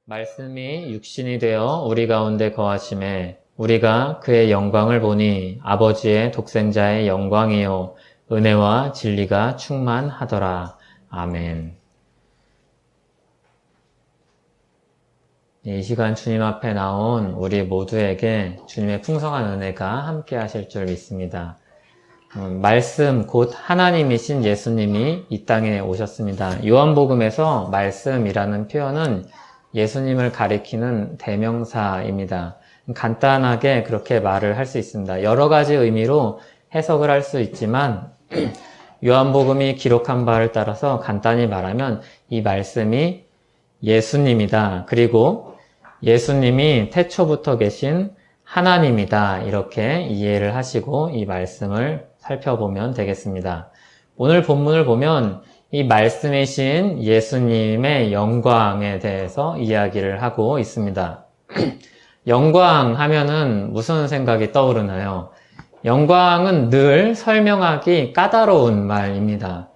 말씀이 육신이 되어 우리 가운데 거하심에 우리가 그의 영광을 보니 아버지의 독생자의 영광이요 은혜와 진리가 충만하더라. 아멘. 이 시간 주님 앞에 나온 우리 모두에게 주님의 풍성한 은혜가 함께 하실 줄 믿습니다. 말씀 곧 하나님이신 예수님이 이 땅에 오셨습니다. 요한복음에서 말씀이라는 표현은 예수님을 가리키는 대명사입니다. 간단하게 그렇게 말을 할 수 있습니다. 여러 가지 의미로 해석을 할 수 있지만 요한복음이 기록한 바를 따라서 간단히 말하면 이 말씀이 예수님이다. 그리고 예수님이 태초부터 계신 하나님이다. 이렇게 이해를 하시고 이 말씀을 살펴보면 되겠습니다. 오늘 본문을 보면 이 말씀이신 예수님의 영광에 대해서 이야기를 하고 있습니다. 영광 하면은 무슨 생각이 떠오르나요? 영광은 늘 설명하기 까다로운 말입니다.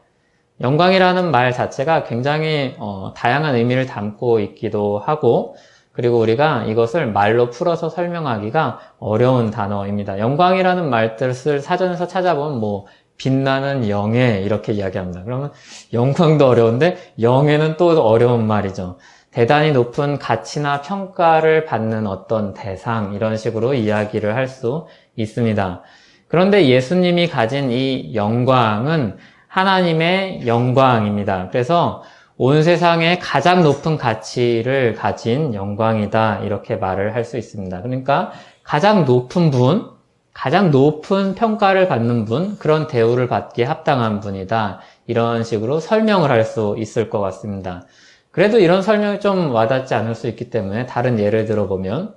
영광이라는 말 자체가 굉장히 다양한 의미를 담고 있기도 하고, 그리고 우리가 이것을 말로 풀어서 설명하기가 어려운 단어입니다. 영광이라는 말뜻을 사전에서 찾아보면 빛나는 영예 이렇게 이야기합니다. 그러면 영광도 어려운데 영예는 또 어려운 말이죠. 대단히 높은 가치나 평가를 받는 어떤 대상, 이런 식으로 이야기를 할 수 있습니다. 그런데 예수님이 가진 이 영광은 하나님의 영광입니다. 그래서 온 세상에 가장 높은 가치를 가진 영광이다, 이렇게 말을 할 수 있습니다. 그러니까 가장 높은 분, 가장 높은 평가를 받는 분, 그런 대우를 받기에 합당한 분이다, 이런 식으로 설명을 할 수 있을 것 같습니다. 그래도 이런 설명이 좀 와닿지 않을 수 있기 때문에 다른 예를 들어보면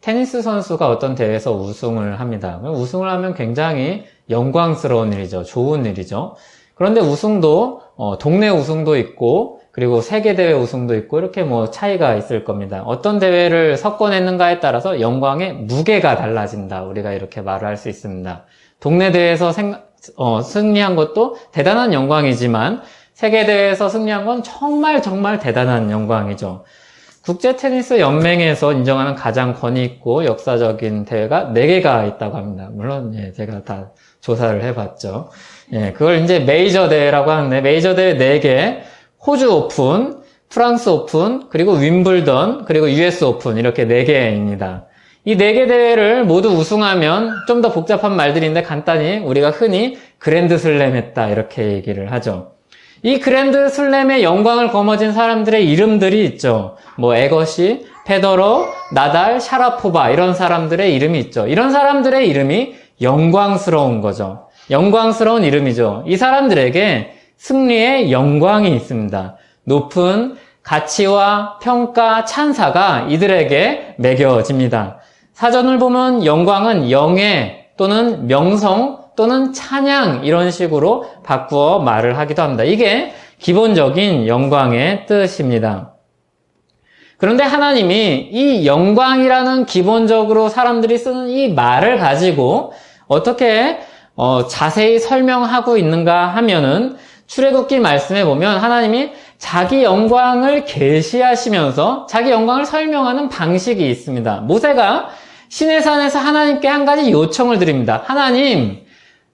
테니스 선수가 어떤 대회에서 우승을 합니다. 우승을 하면 굉장히 영광스러운 일이죠. 좋은 일이죠. 그런데 우승도 동네 우승도 있고, 그리고 세계대회 우승도 있고, 이렇게 차이가 있을 겁니다. 어떤 대회를 석권했는가에 따라서 영광의 무게가 달라진다, 우리가 이렇게 말을 할 수 있습니다. 동네 대회에서 승리한 것도 대단한 영광이지만 세계대회에서 승리한 건 정말 대단한 영광이죠. 국제테니스연맹에서 인정하는 가장 권위 있고 역사적인 대회가 4개가 있다고 합니다. 물론 제가 다 조사를 해봤죠. 그걸 이제 메이저 대회라고 하는데, 메이저 대회 4개, 호주 오픈, 프랑스 오픈, 그리고 윈블던, 그리고 US 오픈, 이렇게 4개입니다. 이 4개 대회를 모두 우승하면 좀 더 복잡한 말들인데 간단히 우리가 흔히 그랜드 슬램 했다, 이렇게 얘기를 하죠. 이 그랜드 슬램의 영광을 거머쥔 사람들의 이름들이 있죠. 에거시, 페더러, 나달, 샤라포바, 이런 사람들의 이름이 있죠. 이런 사람들의 이름이 영광스러운 거죠. 영광스러운 이름이죠. 이 사람들에게 승리의 영광이 있습니다. 높은 가치와 평가, 찬사가 이들에게 매겨집니다. 사전을 보면 영광은 영예 또는 명성 또는 찬양, 이런 식으로 바꾸어 말을 하기도 합니다. 이게 기본적인 영광의 뜻입니다. 그런데 하나님이 이 영광이라는 기본적으로 사람들이 쓰는 이 말을 가지고 어떻게 자세히 설명하고 있는가 하면은 출애굽기 말씀에 보면 하나님이 자기 영광을 계시하시면서 자기 영광을 설명하는 방식이 있습니다. 모세가 시내산에서 하나님께 한 가지 요청을 드립니다. 하나님,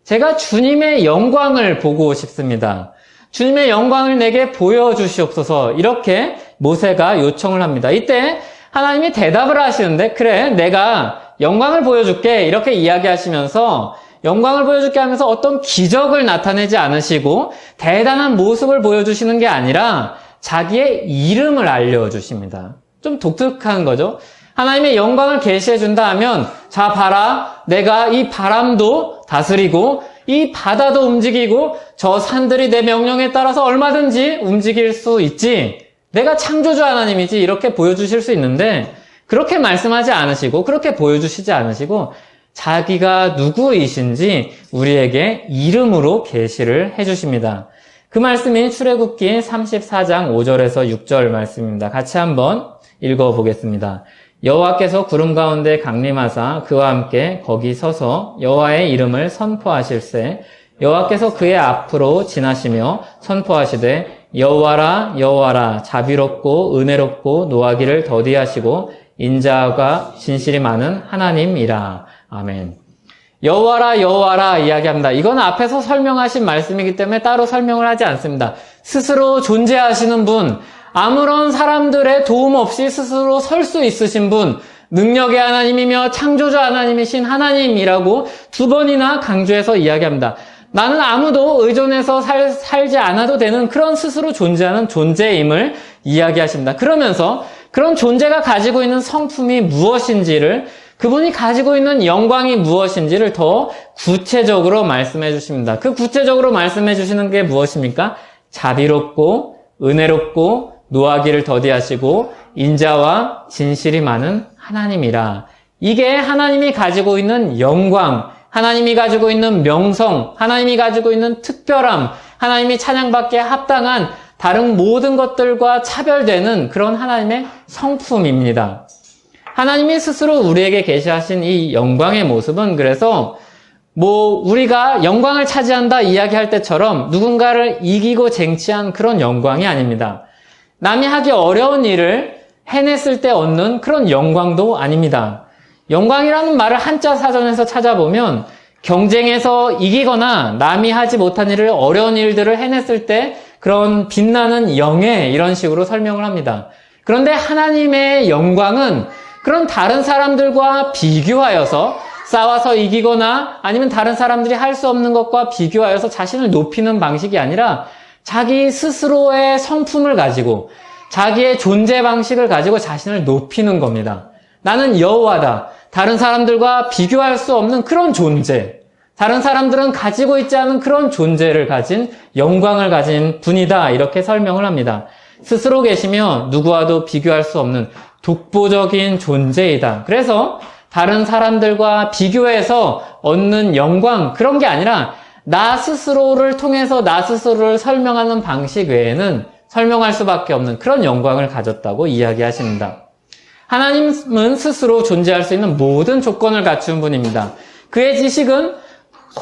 제가 주님의 영광을 보고 싶습니다. 주님의 영광을 내게 보여주시옵소서, 이렇게 모세가 요청을 합니다. 이때 하나님이 대답을 하시는데, 그래, 내가 영광을 보여줄게, 이렇게 이야기하시면서 영광을 보여줄게 하면서 어떤 기적을 나타내지 않으시고 대단한 모습을 보여주시는 게 아니라 자기의 이름을 알려주십니다. 좀 독특한 거죠. 하나님의 영광을 계시해준다 하면, 자 봐라, 내가 이 바람도 다스리고 이 바다도 움직이고 저 산들이 내 명령에 따라서 얼마든지 움직일 수 있지, 내가 창조주 하나님이지, 이렇게 보여주실 수 있는데 그렇게 말씀하지 않으시고 그렇게 보여주시지 않으시고 자기가 누구이신지 우리에게 이름으로 계시를 해주십니다. 그 말씀이 출애굽기 34장 5절에서 6절 말씀입니다. 같이 한번 읽어보겠습니다. 여호와께서 구름 가운데 강림하사 그와 함께 거기 서서 여호와의 이름을 선포하실세 여호와께서 그의 앞으로 지나시며 선포하시되 여호와라 여호와라 자비롭고 은혜롭고 노하기를 더디하시고 인자가 진실이 많은 하나님이라. 아멘. 여호와라 여호와라 이야기합니다. 이건 앞에서 설명하신 말씀이기 때문에 따로 설명을 하지 않습니다. 스스로 존재하시는 분, 아무런 사람들의 도움 없이 스스로 설 수 있으신 분, 능력의 하나님이며 창조주 하나님이신 하나님이라고 두 번이나 강조해서 이야기합니다. 나는 아무도 의존해서 살지 않아도 되는 그런 스스로 존재하는 존재임을 이야기하십니다. 그러면서 그런 존재가 가지고 있는 성품이 무엇인지를, 그분이 가지고 있는 영광이 무엇인지를 더 구체적으로 말씀해 주십니다. 그 구체적으로 말씀해 주시는 게 무엇입니까? 자비롭고 은혜롭고 노하기를 더디하시고 인자와 진실이 많은 하나님이라. 이게 하나님이 가지고 있는 영광, 하나님이 가지고 있는 명성, 하나님이 가지고 있는 특별함, 하나님이 찬양받기에 합당한 다른 모든 것들과 차별되는 그런 하나님의 성품입니다. 하나님이 스스로 우리에게 계시하신 이 영광의 모습은 그래서 우리가 영광을 차지한다 이야기할 때처럼 누군가를 이기고 쟁취한 그런 영광이 아닙니다. 남이 하기 어려운 일을 해냈을 때 얻는 그런 영광도 아닙니다. 영광이라는 말을 한자 사전에서 찾아보면 경쟁에서 이기거나 남이 하지 못한 일을, 어려운 일들을 해냈을 때 그런 빛나는 영예, 이런 식으로 설명을 합니다. 그런데 하나님의 영광은 그런 다른 사람들과 비교하여서 싸워서 이기거나 아니면 다른 사람들이 할 수 없는 것과 비교하여서 자신을 높이는 방식이 아니라 자기 스스로의 성품을 가지고 자기의 존재 방식을 가지고 자신을 높이는 겁니다. 나는 여호와다. 다른 사람들과 비교할 수 없는 그런 존재. 다른 사람들은 가지고 있지 않은 그런 존재를 가진, 영광을 가진 분이다. 이렇게 설명을 합니다. 스스로 계시며 누구와도 비교할 수 없는 독보적인 존재이다. 그래서 다른 사람들과 비교해서 얻는 영광, 그런 게 아니라 나 스스로를 통해서 나 스스로를 설명하는 방식 외에는 설명할 수밖에 없는 그런 영광을 가졌다고 이야기하십니다. 하나님은 스스로 존재할 수 있는 모든 조건을 갖춘 분입니다. 그의 지식은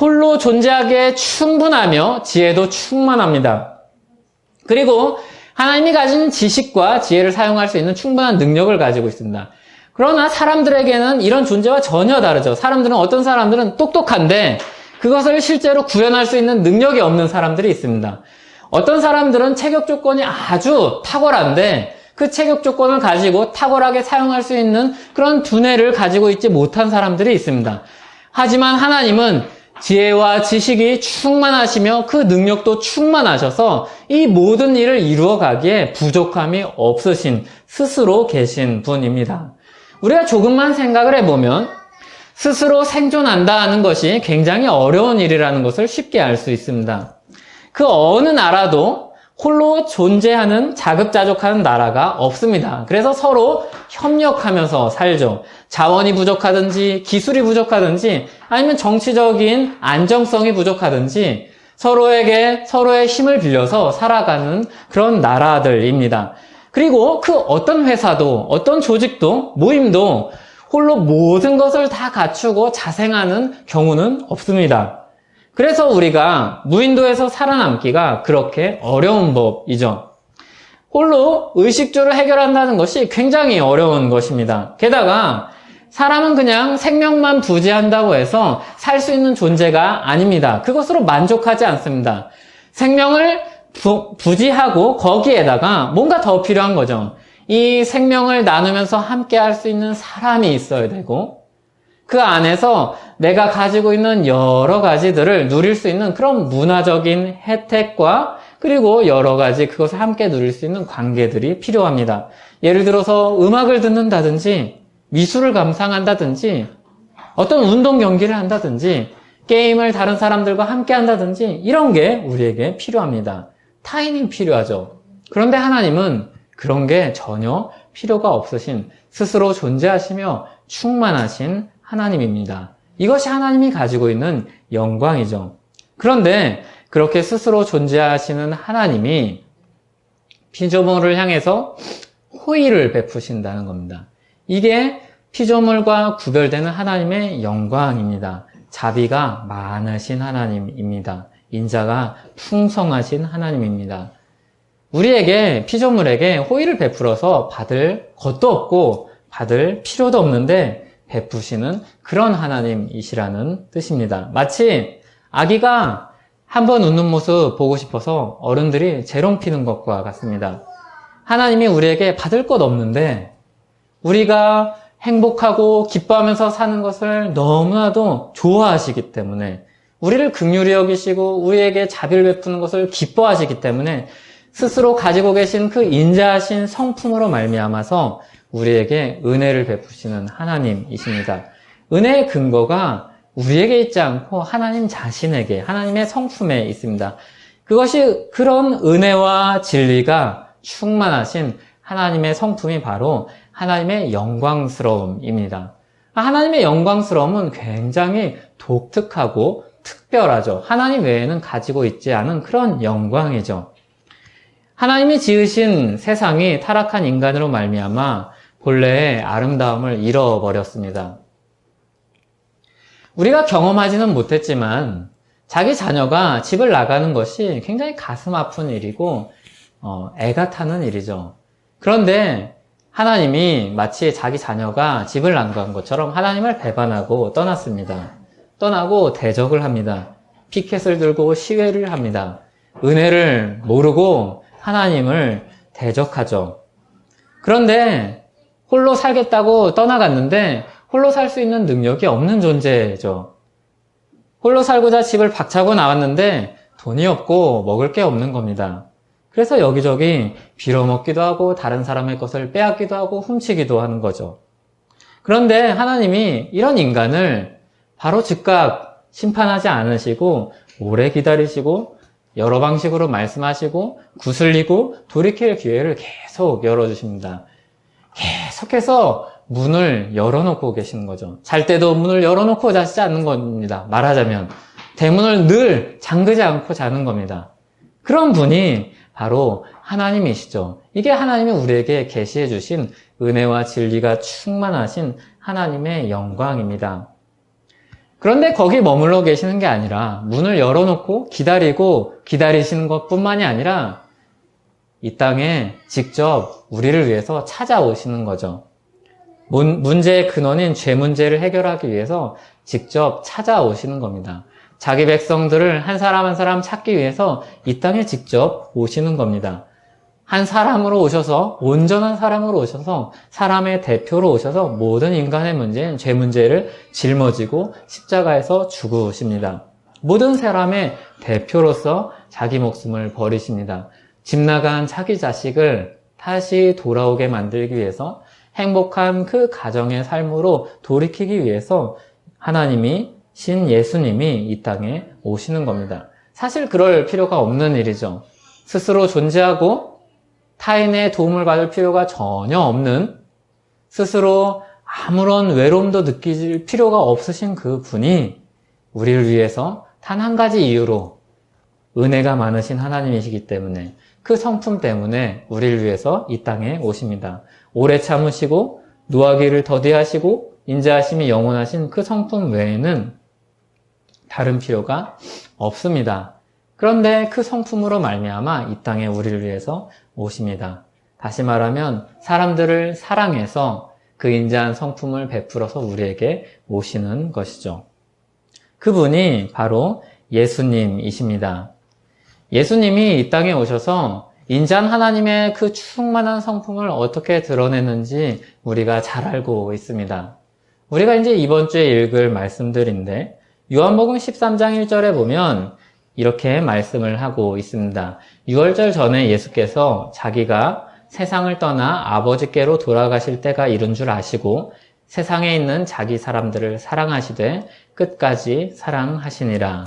홀로 존재하기에 충분하며 지혜도 충만합니다. 그리고 하나님이 가진 지식과 지혜를 사용할 수 있는 충분한 능력을 가지고 있습니다. 그러나 사람들에게는 이런 존재와 전혀 다르죠. 어떤 사람들은 똑똑한데 그것을 실제로 구현할 수 있는 능력이 없는 사람들이 있습니다. 어떤 사람들은 체격 조건이 아주 탁월한데 그 체격 조건을 가지고 탁월하게 사용할 수 있는 그런 두뇌를 가지고 있지 못한 사람들이 있습니다. 하지만 하나님은 지혜와 지식이 충만하시며 그 능력도 충만하셔서 이 모든 일을 이루어가기에 부족함이 없으신 스스로 계신 분입니다. 우리가 조금만 생각을 해보면 스스로 생존한다는 것이 굉장히 어려운 일이라는 것을 쉽게 알 수 있습니다. 그 어느 나라도 홀로 존재하는 자급자족하는 나라가 없습니다. 그래서 서로 협력하면서 살죠. 자원이 부족하든지 기술이 부족하든지 아니면 정치적인 안정성이 부족하든지 서로의 힘을 빌려서 살아가는 그런 나라들입니다. 그리고 그 어떤 회사도 어떤 조직도 모임도 홀로 모든 것을 다 갖추고 자생하는 경우는 없습니다. 그래서 우리가 무인도에서 살아남기가 그렇게 어려운 법이죠. 홀로 의식주를 해결한다는 것이 굉장히 어려운 것입니다. 게다가 사람은 그냥 생명만 부지한다고 해서 살 수 있는 존재가 아닙니다. 그것으로 만족하지 않습니다. 생명을 부지하고 거기에다가 뭔가 더 필요한 거죠. 이 생명을 나누면서 함께 할 수 있는 사람이 있어야 되고 그 안에서 내가 가지고 있는 여러 가지들을 누릴 수 있는 그런 문화적인 혜택과 그리고 여러 가지 그것을 함께 누릴 수 있는 관계들이 필요합니다. 예를 들어서 음악을 듣는다든지 미술을 감상한다든지 어떤 운동 경기를 한다든지 게임을 다른 사람들과 함께 한다든지 이런 게 우리에게 필요합니다. 타인이 필요하죠. 그런데 하나님은 그런 게 전혀 필요가 없으신 스스로 존재하시며 충만하신 하나님입니다. 이것이 하나님이 가지고 있는 영광이죠. 그런데 그렇게 스스로 존재하시는 하나님이 피조물을 향해서 호의를 베푸신다는 겁니다. 이게 피조물과 구별되는 하나님의 영광입니다. 자비가 많으신 하나님입니다. 인자가 풍성하신 하나님입니다. 우리에게 피조물에게 호의를 베풀어서 받을 것도 없고 받을 필요도 없는데 베푸시는 그런 하나님이시라는 뜻입니다. 마치 아기가 한번 웃는 모습 보고 싶어서 어른들이 재롱 피는 것과 같습니다. 하나님이 우리에게 받을 것 없는데 우리가 행복하고 기뻐하면서 사는 것을 너무나도 좋아하시기 때문에, 우리를 긍휼히 여기시고 우리에게 자비를 베푸는 것을 기뻐하시기 때문에 스스로 가지고 계신 그 인자하신 성품으로 말미암아서 우리에게 은혜를 베푸시는 하나님이십니다. 은혜의 근거가 우리에게 있지 않고 하나님 자신에게, 하나님의 성품에 있습니다. 그것이, 그런 은혜와 진리가 충만하신 하나님의 성품이 바로 하나님의 영광스러움입니다. 하나님의 영광스러움은 굉장히 독특하고 특별하죠. 하나님 외에는 가지고 있지 않은 그런 영광이죠. 하나님이 지으신 세상이 타락한 인간으로 말미암아 본래의 아름다움을 잃어버렸습니다. 우리가 경험하지는 못했지만 자기 자녀가 집을 나가는 것이 굉장히 가슴 아픈 일이고 애가 타는 일이죠. 그런데 하나님이 마치 자기 자녀가 집을 나간 것처럼 하나님을 배반하고 떠났습니다. 떠나고 대적을 합니다. 피켓을 들고 시위를 합니다. 은혜를 모르고 하나님을 대적하죠. 그런데 홀로 살겠다고 떠나갔는데 홀로 살 수 있는 능력이 없는 존재죠. 홀로 살고자 집을 박차고 나왔는데 돈이 없고 먹을 게 없는 겁니다. 그래서 여기저기 빌어먹기도 하고 다른 사람의 것을 빼앗기도 하고 훔치기도 하는 거죠. 그런데 하나님이 이런 인간을 바로 즉각 심판하지 않으시고 오래 기다리시고 여러 방식으로 말씀하시고 구슬리고 돌이킬 기회를 계속 열어주십니다. 계속해서 문을 열어놓고 계시는 거죠. 잘 때도 문을 열어놓고 자지 않는 겁니다. 말하자면 대문을 늘 잠그지 않고 자는 겁니다. 그런 분이 바로 하나님이시죠. 이게 하나님이 우리에게 계시해 주신 은혜와 진리가 충만하신 하나님의 영광입니다. 그런데 거기 머물러 계시는 게 아니라 문을 열어놓고 기다리고 기다리시는 것뿐만이 아니라 이 땅에 직접 우리를 위해서 찾아오시는 거죠. 문제의 근원인 죄 문제를 해결하기 위해서 직접 찾아오시는 겁니다. 자기 백성들을 한 사람 한 사람 찾기 위해서 이 땅에 직접 오시는 겁니다. 한 사람으로 오셔서, 온전한 사람으로 오셔서, 사람의 대표로 오셔서 모든 인간의 문제인 죄 문제를 짊어지고 십자가에서 죽으십니다. 모든 사람의 대표로서 자기 목숨을 버리십니다. 집 나간 자기 자식을 다시 돌아오게 만들기 위해서, 행복한 그 가정의 삶으로 돌이키기 위해서 하나님이, 신 예수님이 이 땅에 오시는 겁니다. 사실 그럴 필요가 없는 일이죠. 스스로 존재하고 타인의 도움을 받을 필요가 전혀 없는, 스스로 아무런 외로움도 느낄 필요가 없으신 그 분이 우리를 위해서 단 한 가지 이유로 은혜가 많으신 하나님이시기 때문에, 그 성품 때문에 우리를 위해서 이 땅에 오십니다. 오래 참으시고 노하기를 더디하시고 인자하심이 영원하신 그 성품 외에는 다른 필요가 없습니다. 그런데 그 성품으로 말미암아 이 땅에 우리를 위해서 오십니다. 다시 말하면 사람들을 사랑해서 그 인자한 성품을 베풀어서 우리에게 오시는 것이죠. 그분이 바로 예수님이십니다. 예수님이 이 땅에 오셔서 인자한 하나님의 그 충만한 성품을 어떻게 드러내는지 우리가 잘 알고 있습니다. 우리가 이제 이번 주에 읽을 말씀들인데, 요한복음 13장 1절에 보면 이렇게 말씀을 하고 있습니다. 6월절 전에 예수께서 자기가 세상을 떠나 아버지께로 돌아가실 때가 이른 줄 아시고 세상에 있는 자기 사람들을 사랑하시되 끝까지 사랑하시니라.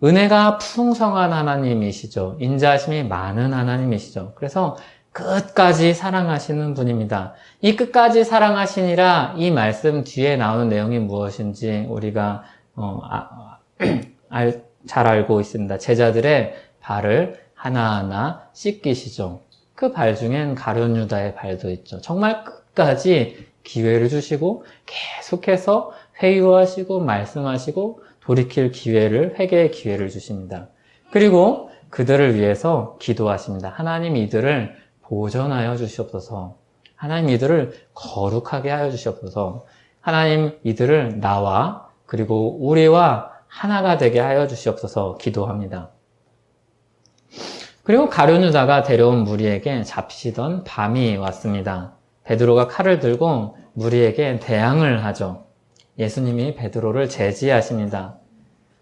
은혜가 풍성한 하나님이시죠. 인자하심이 많은 하나님이시죠. 그래서 끝까지 사랑하시는 분입니다. 이 끝까지 사랑하시니라, 이 말씀 뒤에 나오는 내용이 무엇인지 우리가 잘 알고 있습니다. 제자들의 발을 하나하나 씻기시죠. 그 발 중엔 가룟 유다의 발도 있죠. 정말 끝까지 기회를 주시고 계속해서 회유하시고 말씀하시고 돌이킬 기회를, 회개의 기회를 주십니다. 그리고 그들을 위해서 기도하십니다. 하나님 이들을 보전하여 주시옵소서. 하나님 이들을 거룩하게 하여 주시옵소서. 하나님 이들을 나와 그리고 우리와 하나가 되게 하여 주시옵소서 기도합니다. 그리고 가룟 유다가 데려온 무리에게 잡히던 밤이 왔습니다. 베드로가 칼을 들고 무리에게 대항을 하죠. 예수님이 베드로를 제지하십니다.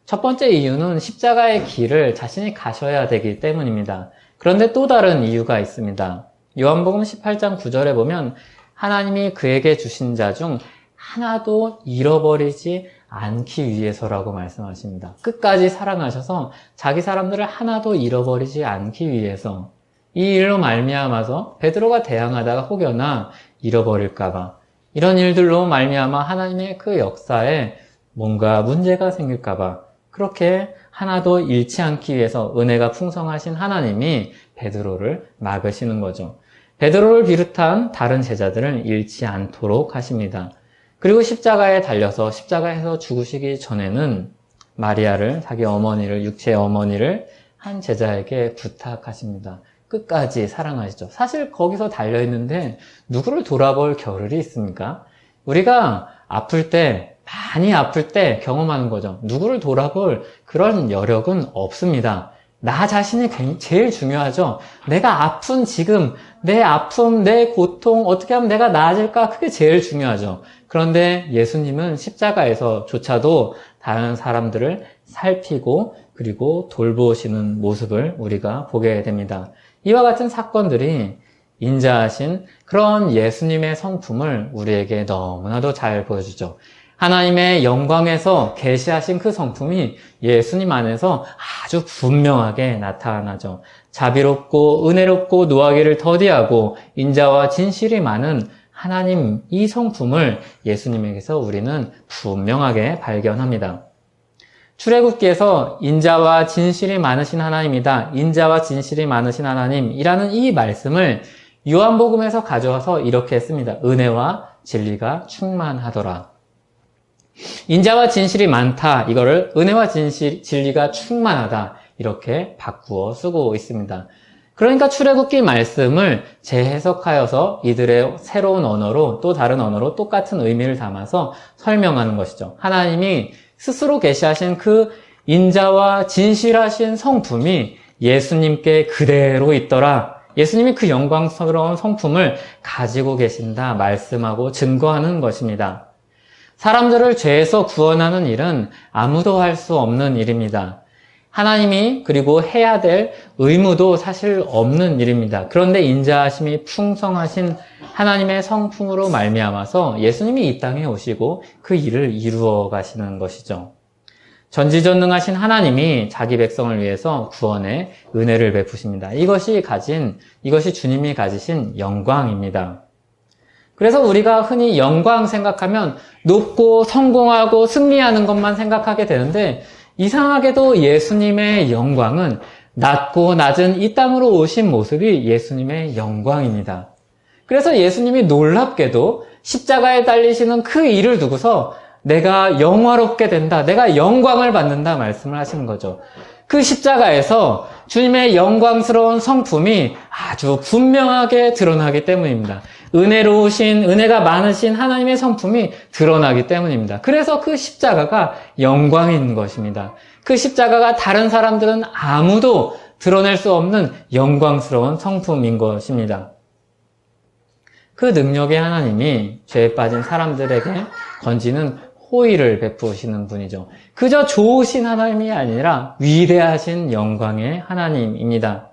첫 번째 이유는 십자가의 길을 자신이 가셔야 되기 때문입니다. 그런데 또 다른 이유가 있습니다. 요한복음 18장 9절에 보면 하나님이 그에게 주신 자 중 하나도 잃어버리지 않기 위해서라고 말씀하십니다. 끝까지 사랑하셔서 자기 사람들을 하나도 잃어버리지 않기 위해서 이 일로 말미암아서 베드로가 대항하다가 혹여나 잃어버릴까봐 이런 일들로 말미암아 하나님의 그 역사에 뭔가 문제가 생길까봐 그렇게 하나도 잃지 않기 위해서 은혜가 풍성하신 하나님이 베드로를 막으시는 거죠. 베드로를 비롯한 다른 제자들을 잃지 않도록 하십니다. 그리고 십자가에 달려서 십자가에서 죽으시기 전에는 마리아를, 자기 어머니를, 육체의 어머니를 한 제자에게 부탁하십니다. 끝까지 사랑하시죠. 사실 거기서 달려있는데 누구를 돌아볼 겨를이 있습니까? 우리가 아플 때, 많이 아플 때 경험하는 거죠. 누구를 돌아볼 그런 여력은 없습니다. 나 자신이 제일 중요하죠. 내가 아픈 지금, 내 아픔, 내 고통, 어떻게 하면 내가 나아질까? 그게 제일 중요하죠. 그런데 예수님은 십자가에서조차도 다른 사람들을 살피고 그리고 돌보시는 모습을 우리가 보게 됩니다. 이와 같은 사건들이 인자하신 그런 예수님의 성품을 우리에게 너무나도 잘 보여주죠. 하나님의 영광에서 계시하신 그 성품이 예수님 안에서 아주 분명하게 나타나죠. 자비롭고 은혜롭고 노하기를 더디하고 인자와 진실이 많은 하나님 이 성품을 예수님에게서 우리는 분명하게 발견합니다. 출애굽기에서 인자와 진실이 많으신 하나님이다. 인자와 진실이 많으신 하나님이라는 이 말씀을 요한복음에서 가져와서 이렇게 했습니다. 은혜와 진리가 충만하더라. 인자와 진실이 많다. 이거를 은혜와 진리가 충만하다. 이렇게 바꾸어 쓰고 있습니다. 그러니까 출애굽기 말씀을 재해석하여서 이들의 새로운 언어로 또 다른 언어로 똑같은 의미를 담아서 설명하는 것이죠. 하나님이 스스로 계시하신 그 인자와 진실하신 성품이 예수님께 그대로 있더라. 예수님이 그 영광스러운 성품을 가지고 계신다 말씀하고 증거하는 것입니다. 사람들을 죄에서 구원하는 일은 아무도 할 수 없는 일입니다. 하나님이 그리고 해야 될 의무도 사실 없는 일입니다. 그런데 인자하심이 풍성하신 하나님의 성품으로 말미암아서 예수님이 이 땅에 오시고 그 일을 이루어 가시는 것이죠. 전지전능하신 하나님이 자기 백성을 위해서 구원의 은혜를 베푸십니다. 이것이 주님이 가지신 영광입니다. 그래서 우리가 흔히 영광 생각하면 높고 성공하고 승리하는 것만 생각하게 되는데 이상하게도 예수님의 영광은 낮고 낮은 이 땅으로 오신 모습이 예수님의 영광입니다. 그래서 예수님이 놀랍게도 십자가에 달리시는 그 일을 두고서 내가 영화롭게 된다, 내가 영광을 받는다 말씀을 하시는 거죠. 그 십자가에서 주님의 영광스러운 성품이 아주 분명하게 드러나기 때문입니다. 은혜로우신, 은혜가 많으신 하나님의 성품이 드러나기 때문입니다. 그래서 그 십자가가 영광인 것입니다. 그 십자가가 다른 사람들은 아무도 드러낼 수 없는 영광스러운 성품인 것입니다. 그 능력의 하나님이 죄에 빠진 사람들에게 건지는 호의를 베푸시는 분이죠. 그저 좋으신 하나님이 아니라 위대하신 영광의 하나님입니다.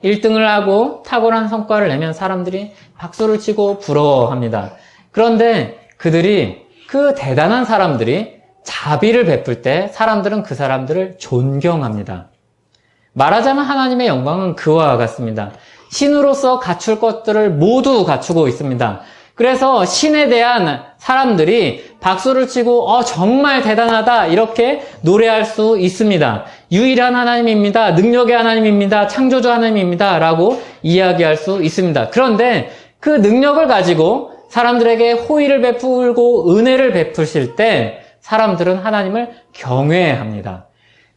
1등을 하고 탁월한 성과를 내면 사람들이 박수를 치고 부러워합니다. 그런데 그 대단한 사람들이 자비를 베풀 때 사람들은 그 사람들을 존경합니다. 말하자면 하나님의 영광은 그와 같습니다. 신으로서 갖출 것들을 모두 갖추고 있습니다. 그래서 신에 대한 사람들이 박수를 치고 정말 대단하다 이렇게 노래할 수 있습니다. 유일한 하나님입니다. 능력의 하나님입니다. 창조주 하나님입니다. 라고 이야기할 수 있습니다. 그런데 그 능력을 가지고 사람들에게 호의를 베풀고 은혜를 베푸실 때 사람들은 하나님을 경외합니다.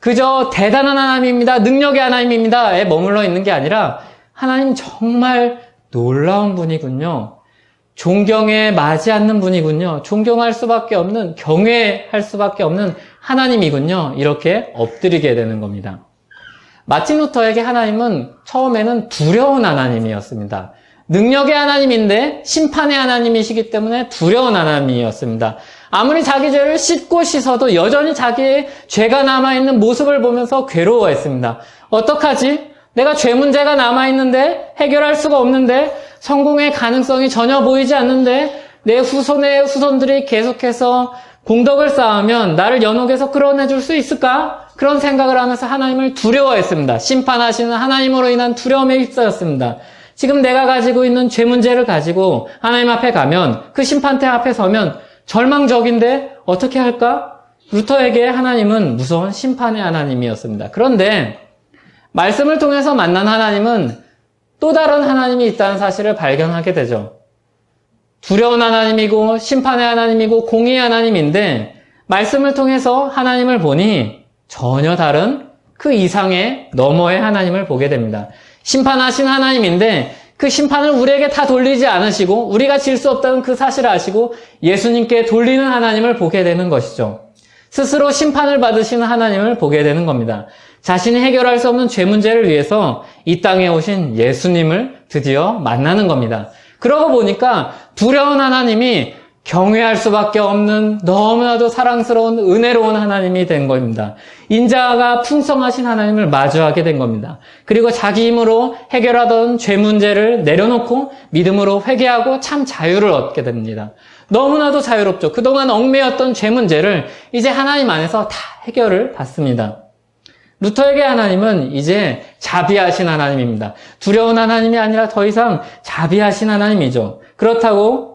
그저 대단한 하나님입니다. 능력의 하나님입니다에 머물러 있는 게 아니라 하나님 정말 놀라운 분이군요. 존경에 맞지 않는 분이군요. 존경할 수밖에 없는, 경외할 수밖에 없는 하나님이군요. 이렇게 엎드리게 되는 겁니다. 마틴 루터에게 하나님은 처음에는 두려운 하나님이었습니다. 능력의 하나님인데 심판의 하나님이시기 때문에 두려운 하나님이었습니다. 아무리 자기 죄를 씻고 씻어도 여전히 자기의 죄가 남아있는 모습을 보면서 괴로워했습니다. 어떡하지? 내가 죄 문제가 남아있는데 해결할 수가 없는데 성공의 가능성이 전혀 보이지 않는데 내 후손의 후손들이 계속해서 공덕을 쌓으면 나를 연옥에서 끌어내줄 수 있을까? 그런 생각을 하면서 하나님을 두려워했습니다. 심판하시는 하나님으로 인한 두려움에 휩싸였습니다. 지금 내가 가지고 있는 죄 문제를 가지고 하나님 앞에 가면 그 심판대 앞에 서면 절망적인데 어떻게 할까? 루터에게 하나님은 무서운 심판의 하나님이었습니다. 그런데 말씀을 통해서 만난 하나님은 또 다른 하나님이 있다는 사실을 발견하게 되죠. 두려운 하나님이고 심판의 하나님이고 공의의 하나님인데 말씀을 통해서 하나님을 보니 전혀 다른 그 이상의 너머의 하나님을 보게 됩니다. 심판하신 하나님인데 그 심판을 우리에게 다 돌리지 않으시고 우리가 질 수 없다는 그 사실을 아시고 예수님께 돌리는 하나님을 보게 되는 것이죠. 스스로 심판을 받으시는 하나님을 보게 되는 겁니다. 자신이 해결할 수 없는 죄 문제를 위해서 이 땅에 오신 예수님을 드디어 만나는 겁니다. 그러고 보니까 두려운 하나님이 경외할 수밖에 없는 너무나도 사랑스러운 은혜로운 하나님이 된 겁니다. 인자가 풍성하신 하나님을 마주하게 된 겁니다. 그리고 자기 힘으로 해결하던 죄 문제를 내려놓고 믿음으로 회개하고 참 자유를 얻게 됩니다. 너무나도 자유롭죠. 그동안 얽매였던 죄 문제를 이제 하나님 안에서 다 해결을 받습니다. 루터에게 하나님은 이제 자비하신 하나님입니다. 두려운 하나님이 아니라 더 이상 자비하신 하나님이죠. 그렇다고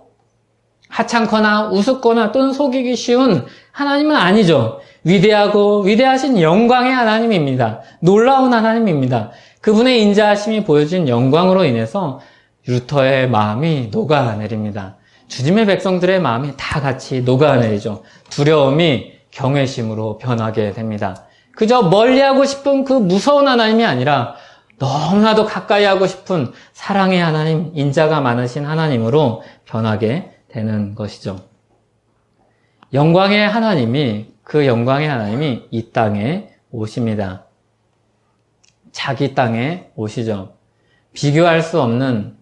하찮거나 우습거나 또는 속이기 쉬운 하나님은 아니죠. 위대하고 위대하신 영광의 하나님입니다. 놀라운 하나님입니다. 그분의 인자하심이 보여진 영광으로 인해서 루터의 마음이 녹아내립니다. 주님의 백성들의 마음이 다 같이 녹아내리죠. 두려움이 경외심으로 변하게 됩니다. 그저 멀리하고 싶은 그 무서운 하나님이 아니라 너무나도 가까이 하고 싶은 사랑의 하나님, 인자가 많으신 하나님으로 변하게 되는 것이죠. 영광의 하나님이, 그 영광의 하나님이 이 땅에 오십니다. 자기 땅에 오시죠. 비교할 수 없는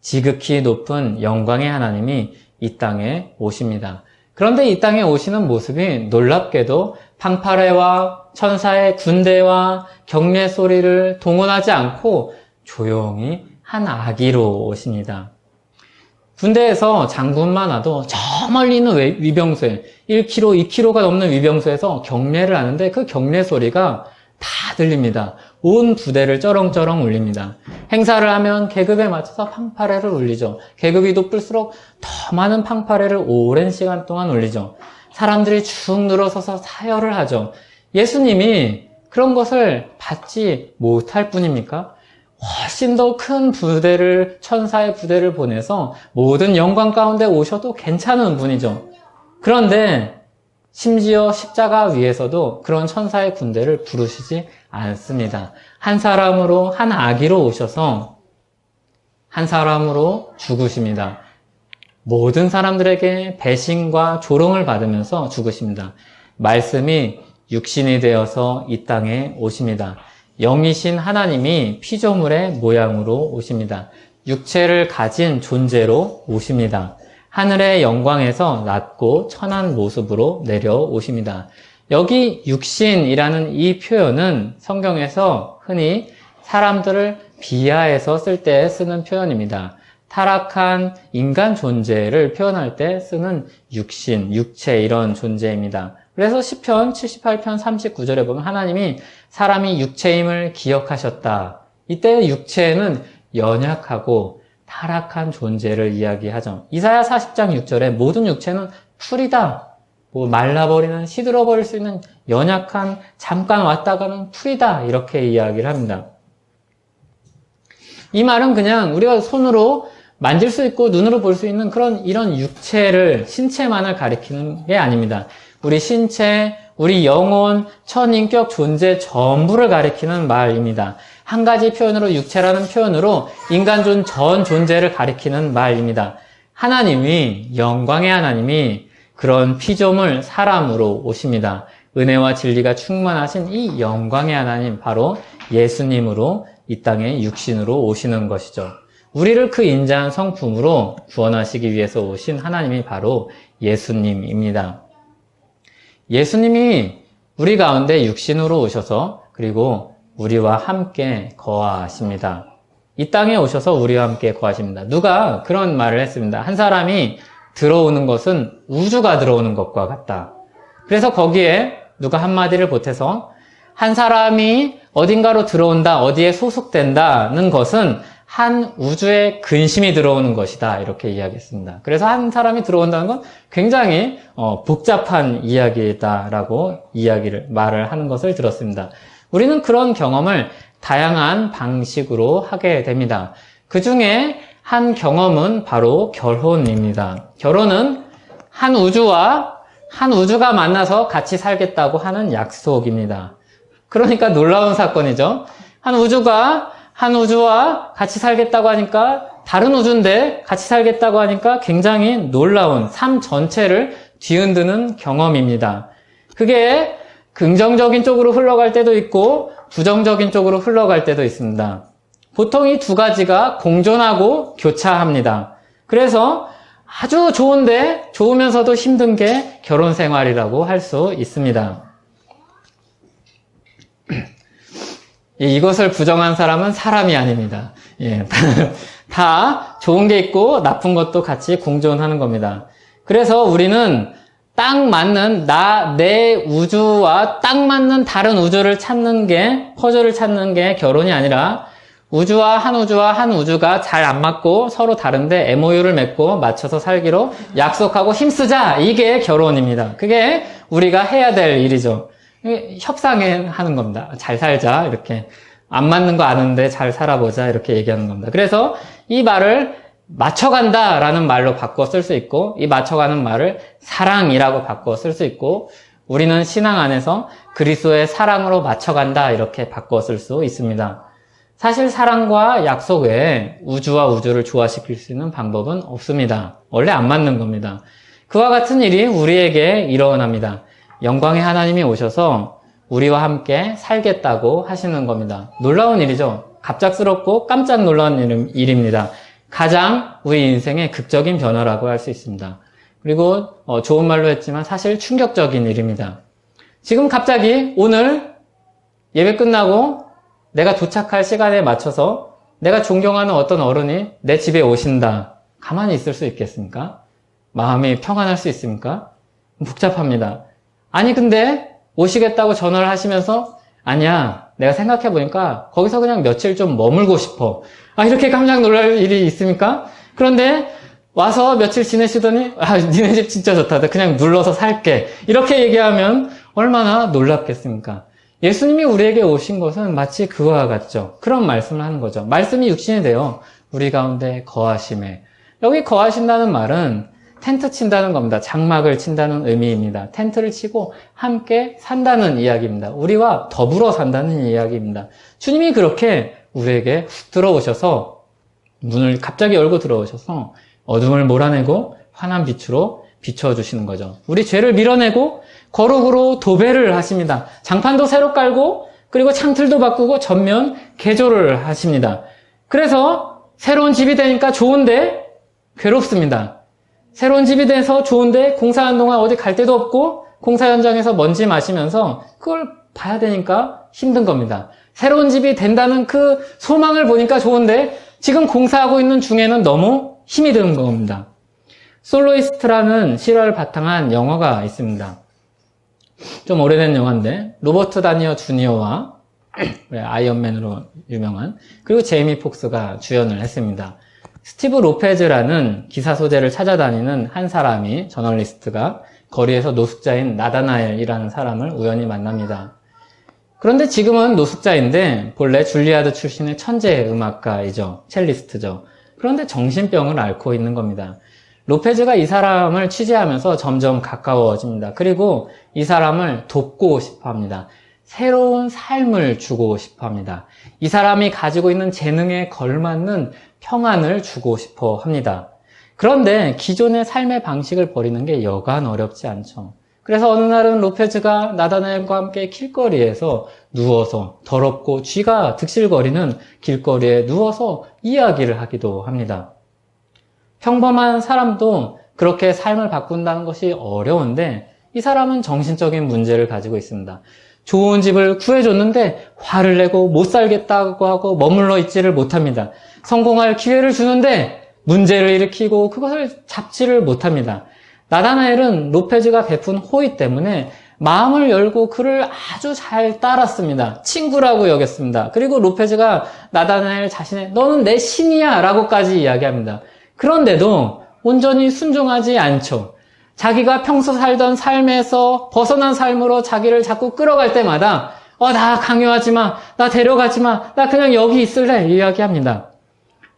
지극히 높은 영광의 하나님이 이 땅에 오십니다. 그런데 이 땅에 오시는 모습이 놀랍게도 판파레와 천사의 군대와 경례 소리를 동원하지 않고 조용히 한 아기로 오십니다. 군대에서 장군만 와도 저 멀리 있는 위병소에 1km, 2km가 넘는 위병소에서 경례를 하는데 그 경례 소리가 다 들립니다. 온 부대를 쩌렁쩌렁 울립니다. 행사를 하면 계급에 맞춰서 팡파레를 울리죠. 계급이 높을수록 더 많은 팡파레를 오랜 시간 동안 울리죠. 사람들이 쭉 늘어서서 사열을 하죠. 예수님이 그런 것을 받지 못할 뿐입니까? 훨씬 더 큰 부대를, 천사의 부대를 보내서 모든 영광 가운데 오셔도 괜찮은 분이죠. 그런데 심지어 십자가 위에서도 그런 천사의 군대를 부르시지 않습니다. 한 사람으로, 한 아기로 오셔서 한 사람으로 죽으십니다. 모든 사람들에게 배신과 조롱을 받으면서 죽으십니다. 말씀이 육신이 되어서 이 땅에 오십니다. 영이신 하나님이 피조물의 모양으로 오십니다. 육체를 가진 존재로 오십니다. 하늘의 영광에서 낮고 천한 모습으로 내려오십니다. 여기 육신이라는 이 표현은 성경에서 흔히 사람들을 비하해서 쓸 때 쓰는 표현입니다. 타락한 인간 존재를 표현할 때 쓰는 육신, 육체 이런 존재입니다. 그래서 시편 78편 39절에 보면 하나님이 사람이 육체임을 기억하셨다. 이때 육체는 연약하고 타락한 존재를 이야기하죠. 이사야 40장 6절에 모든 육체는 풀이다. 말라버리는, 시들어버릴 수 있는 연약한, 잠깐 왔다 가는 풀이다. 이렇게 이야기를 합니다. 이 말은 그냥 우리가 손으로 만질 수 있고 눈으로 볼 수 있는 이런 육체를, 신체만을 가리키는 게 아닙니다. 우리 신체, 우리 영혼, 천인격 존재 전부를 가리키는 말입니다. 한 가지 표현으로 육체라는 표현으로 인간 전 존재를 가리키는 말입니다. 하나님이, 영광의 하나님이 그런 피조물 사람으로 오십니다. 은혜와 진리가 충만하신 이 영광의 하나님, 바로 예수님으로 이 땅에 육신으로 오시는 것이죠. 우리를 그 인자한 성품으로 구원하시기 위해서 오신 하나님이 바로 예수님입니다. 예수님이 우리 가운데 육신으로 오셔서 그리고 우리와 함께 거하십니다. 이 땅에 오셔서 우리와 함께 거하십니다. 누가 그런 말을 했습니다. 한 사람이 들어오는 것은 우주가 들어오는 것과 같다. 그래서 거기에 누가 한마디를 보태서 한 사람이 어딘가로 들어온다, 어디에 소속된다는 것은 한 우주의 근심이 들어오는 것이다, 이렇게 이야기했습니다. 그래서 한 사람이 들어온다는 건 굉장히 복잡한 이야기다라고 말을 하는 것을 들었습니다. 우리는 그런 경험을 다양한 방식으로 하게 됩니다. 그 중에 한 경험은 바로 결혼입니다. 결혼은 한 우주가 만나서 같이 살겠다고 하는 약속입니다. 그러니까 놀라운 사건이죠. 한 우주와 같이 살겠다고 하니까, 다른 우주인데 같이 살겠다고 하니까 굉장히 놀라운 삶 전체를 뒤흔드는 경험입니다. 그게 긍정적인 쪽으로 흘러갈 때도 있고 부정적인 쪽으로 흘러갈 때도 있습니다. 보통 이 두 가지가 공존하고 교차합니다. 그래서 아주 좋으면서도 힘든 게 결혼 생활이라고 할 수 있습니다. 이것을 부정한 사람은 사람이 아닙니다. 예, 다 좋은 게 있고 나쁜 것도 같이 공존하는 겁니다. 그래서 우리는 딱 맞는 내 우주와 딱 맞는 다른 우주를 찾는 게, 퍼즐을 찾는 게 결혼이 아니라 한 우주가 잘 안 맞고 서로 다른데 MOU를 맺고 맞춰서 살기로 약속하고 힘쓰자, 이게 결혼입니다. 그게 우리가 해야 될 일이죠. 협상하는 겁니다. 잘 살자, 이렇게. 안 맞는 거 아는데 잘 살아보자, 이렇게 얘기하는 겁니다. 그래서 이 말을 맞춰간다 라는 말로 바꿔 쓸 수 있고, 이 맞춰가는 말을 사랑이라고 바꿔 쓸 수 있고, 우리는 신앙 안에서 그리스도의 사랑으로 맞춰간다, 이렇게 바꿔 쓸 수 있습니다. 사실 사랑과 약속 외에 우주와 우주를 조화시킬 수 있는 방법은 없습니다. 원래 안 맞는 겁니다. 그와 같은 일이 우리에게 일어납니다. 영광의 하나님이 오셔서 우리와 함께 살겠다고 하시는 겁니다. 놀라운 일이죠. 갑작스럽고 깜짝 놀라운 일입니다. 가장 우리 인생의 극적인 변화라고 할 수 있습니다. 그리고 좋은 말로 했지만 사실 충격적인 일입니다. 지금 갑자기 오늘 예배 끝나고 내가 도착할 시간에 맞춰서 내가 존경하는 어떤 어른이 내 집에 오신다. 가만히 있을 수 있겠습니까? 마음이 평안할 수 있습니까? 복잡합니다. 아니 근데 오시겠다고 전화를 하시면서 아니야, 내가 생각해보니까 거기서 그냥 며칠 좀 머물고 싶어. 이렇게 깜짝 놀랄 일이 있습니까? 그런데 와서 며칠 지내시더니 니네 집 진짜 좋다, 나 그냥 눌러서 살게, 이렇게 얘기하면 얼마나 놀랍겠습니까? 예수님이 우리에게 오신 것은 마치 그와 같죠. 그런 말씀을 하는 거죠. 말씀이 육신이 되어 우리 가운데 거하심에, 여기 거하신다는 말은 텐트 친다는 겁니다. 장막을 친다는 의미입니다. 텐트를 치고 함께 산다는 이야기입니다. 우리와 더불어 산다는 이야기입니다. 주님이 그렇게 우리에게 훅 들어오셔서, 문을 갑자기 열고 들어오셔서 어둠을 몰아내고 환한 빛으로 비춰주시는 거죠. 우리 죄를 밀어내고 거룩으로 도배를 하십니다. 장판도 새로 깔고 그리고 창틀도 바꾸고 전면 개조를 하십니다. 그래서 새로운 집이 되니까 좋은데 괴롭습니다. 새로운 집이 돼서 좋은데 공사하는 동안 어디 갈 데도 없고 공사 현장에서 먼지 마시면서 그걸 봐야 되니까 힘든 겁니다. 새로운 집이 된다는 그 소망을 보니까 좋은데 지금 공사하고 있는 중에는 너무 힘이 드는 겁니다. 솔로이스트라는 실화를 바탕한 영화가 있습니다. 좀 오래된 영화인데 로버트 다니어 주니어와 아이언맨으로 유명한, 그리고 제이미 폭스가 주연을 했습니다. 스티브 로페즈라는 기사 소재를 찾아다니는 한 사람이, 저널리스트가 거리에서 노숙자인 나다나엘이라는 사람을 우연히 만납니다. 그런데 지금은 노숙자인데 본래 줄리아드 출신의 천재 음악가이죠. 첼리스트죠. 그런데 정신병을 앓고 있는 겁니다. 로페즈가 이 사람을 취재하면서 점점 가까워집니다. 그리고 이 사람을 돕고 싶어 합니다. 새로운 삶을 주고 싶어 합니다. 이 사람이 가지고 있는 재능에 걸맞는 평안을 주고 싶어 합니다. 그런데 기존의 삶의 방식을 버리는 게 여간 어렵지 않죠. 그래서 어느 날은 로페즈가 나다나엘과 함께 길거리에서 누워서 더럽고 쥐가 득실거리는 길거리에 누워서 이야기를 하기도 합니다. 평범한 사람도 그렇게 삶을 바꾼다는 것이 어려운데 이 사람은 정신적인 문제를 가지고 있습니다. 좋은 집을 구해줬는데 화를 내고 못 살겠다고 하고 머물러 있지를 못합니다. 성공할 기회를 주는데 문제를 일으키고 그것을 잡지를 못합니다. 나다나엘은 로페즈가 베푼 호의 때문에 마음을 열고 그를 아주 잘 따랐습니다. 친구라고 여겼습니다. 그리고 로페즈가 나다나엘 자신의 너는 내 신이야 라고까지 이야기합니다. 그런데도 온전히 순종하지 않죠. 자기가 평소 살던 삶에서 벗어난 삶으로 자기를 자꾸 끌어갈 때마다 나 강요하지 마, 나 데려가지 마, 나 그냥 여기 있을래 이야기합니다.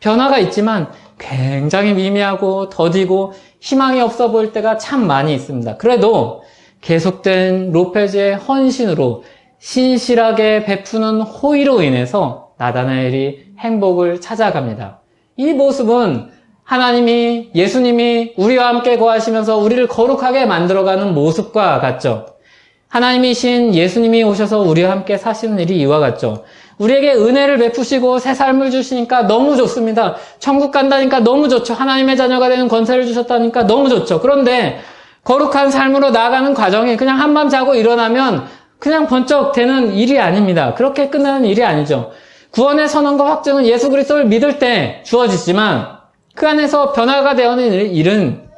변화가 있지만 굉장히 미미하고 더디고 희망이 없어 보일 때가 참 많이 있습니다. 그래도 계속된 로페즈의 헌신으로 신실하게 베푸는 호의로 인해서 나다나엘이 행복을 찾아갑니다. 이 모습은 하나님이, 예수님이 우리와 함께 거하시면서 우리를 거룩하게 만들어가는 모습과 같죠. 하나님이신 예수님이 오셔서 우리와 함께 사시는 일이 이와 같죠. 우리에게 은혜를 베푸시고 새 삶을 주시니까 너무 좋습니다. 천국 간다니까 너무 좋죠. 하나님의 자녀가 되는 권세를 주셨다니까 너무 좋죠. 그런데 거룩한 삶으로 나아가는 과정이 그냥 한밤 자고 일어나면 그냥 번쩍 되는 일이 아닙니다. 그렇게 끝나는 일이 아니죠. 구원의 선언과 확증은 예수 그리스도를 믿을 때 주어지지만 그 안에서 변화가 되어는 일은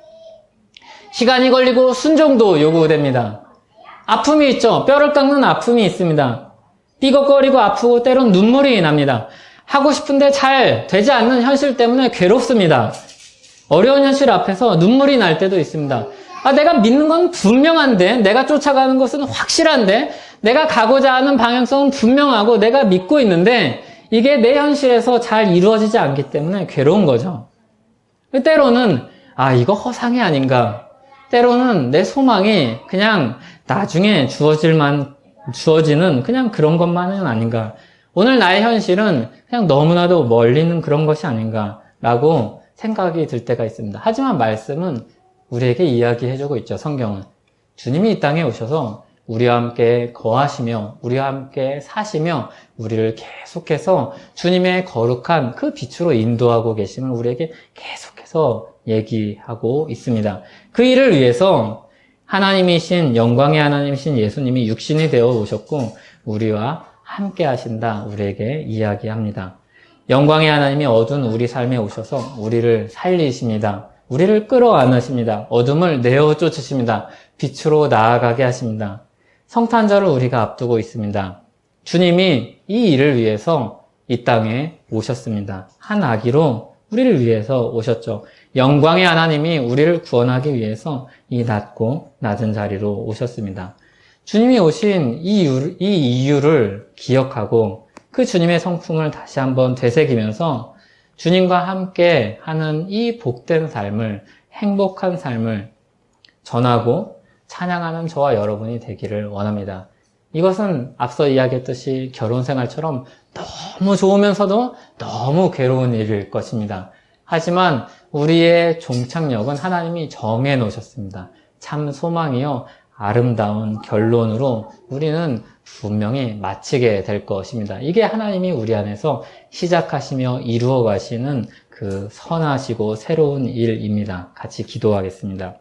시간이 걸리고 순종도 요구됩니다. 아픔이 있죠. 뼈를 깎는 아픔이 있습니다. 삐걱거리고 아프고 때론 눈물이 납니다. 하고 싶은데 잘 되지 않는 현실 때문에 괴롭습니다. 어려운 현실 앞에서 눈물이 날 때도 있습니다. 내가 믿는 건 분명한데, 내가 쫓아가는 것은 확실한데, 내가 가고자 하는 방향성은 분명하고 내가 믿고 있는데 이게 내 현실에서 잘 이루어지지 않기 때문에 괴로운 거죠. 때로는 이거 허상이 아닌가, 때로는 내 소망이 그냥 나중에 주어지는 그냥 그런 것만은 아닌가, 오늘 나의 현실은 그냥 너무나도 멀리 있는 그런 것이 아닌가라고 생각이 들 때가 있습니다. 하지만 말씀은 우리에게 이야기해주고 있죠. 성경은 주님이 이 땅에 오셔서 우리와 함께 거하시며 우리와 함께 사시며 우리를 계속해서 주님의 거룩한 그 빛으로 인도하고 계심을 우리에게 계속해서 얘기하고 있습니다. 그 일을 위해서 하나님이신, 영광의 하나님이신 예수님이 육신이 되어 오셨고 우리와 함께 하신다 우리에게 이야기합니다. 영광의 하나님이 어두운 우리 삶에 오셔서 우리를 살리십니다. 우리를 끌어안으십니다. 어둠을 내어 쫓으십니다. 빛으로 나아가게 하십니다. 성탄절을 우리가 앞두고 있습니다. 주님이 이 일을 위해서 이 땅에 오셨습니다. 한 아기로 우리를 위해서 오셨죠. 영광의 하나님이 우리를 구원하기 위해서 이 낮고 낮은 자리로 오셨습니다. 주님이 오신 이 이유를 기억하고 그 주님의 성품을 다시 한번 되새기면서 주님과 함께 하는 이 복된 삶을, 행복한 삶을 전하고 찬양하는 저와 여러분이 되기를 원합니다. 이것은 앞서 이야기했듯이 결혼생활처럼 너무 좋으면서도 너무 괴로운 일일 것입니다. 하지만 우리의 종착역은 하나님이 정해 놓으셨습니다. 참 소망이요 아름다운 결론으로 우리는 분명히 마치게 될 것입니다. 이게 하나님이 우리 안에서 시작하시며 이루어 가시는 그 선하시고 새로운 일입니다. 같이 기도하겠습니다.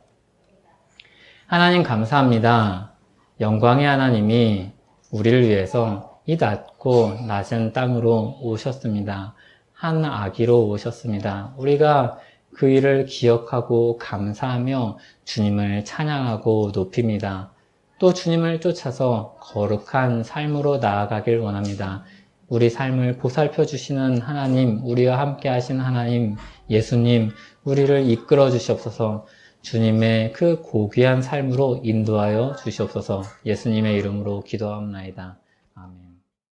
하나님 감사합니다. 영광의 하나님이 우리를 위해서 이 낮고 낮은 땅으로 오셨습니다. 한 아기로 오셨습니다. 우리가 그 일을 기억하고 감사하며 주님을 찬양하고 높입니다. 또 주님을 쫓아서 거룩한 삶으로 나아가길 원합니다. 우리 삶을 보살펴 주시는 하나님, 우리와 함께 하신 하나님, 예수님, 우리를 이끌어 주시옵소서. 주님의 그 고귀한 삶으로 인도하여 주시옵소서. 예수님의 이름으로 기도하옵나이다.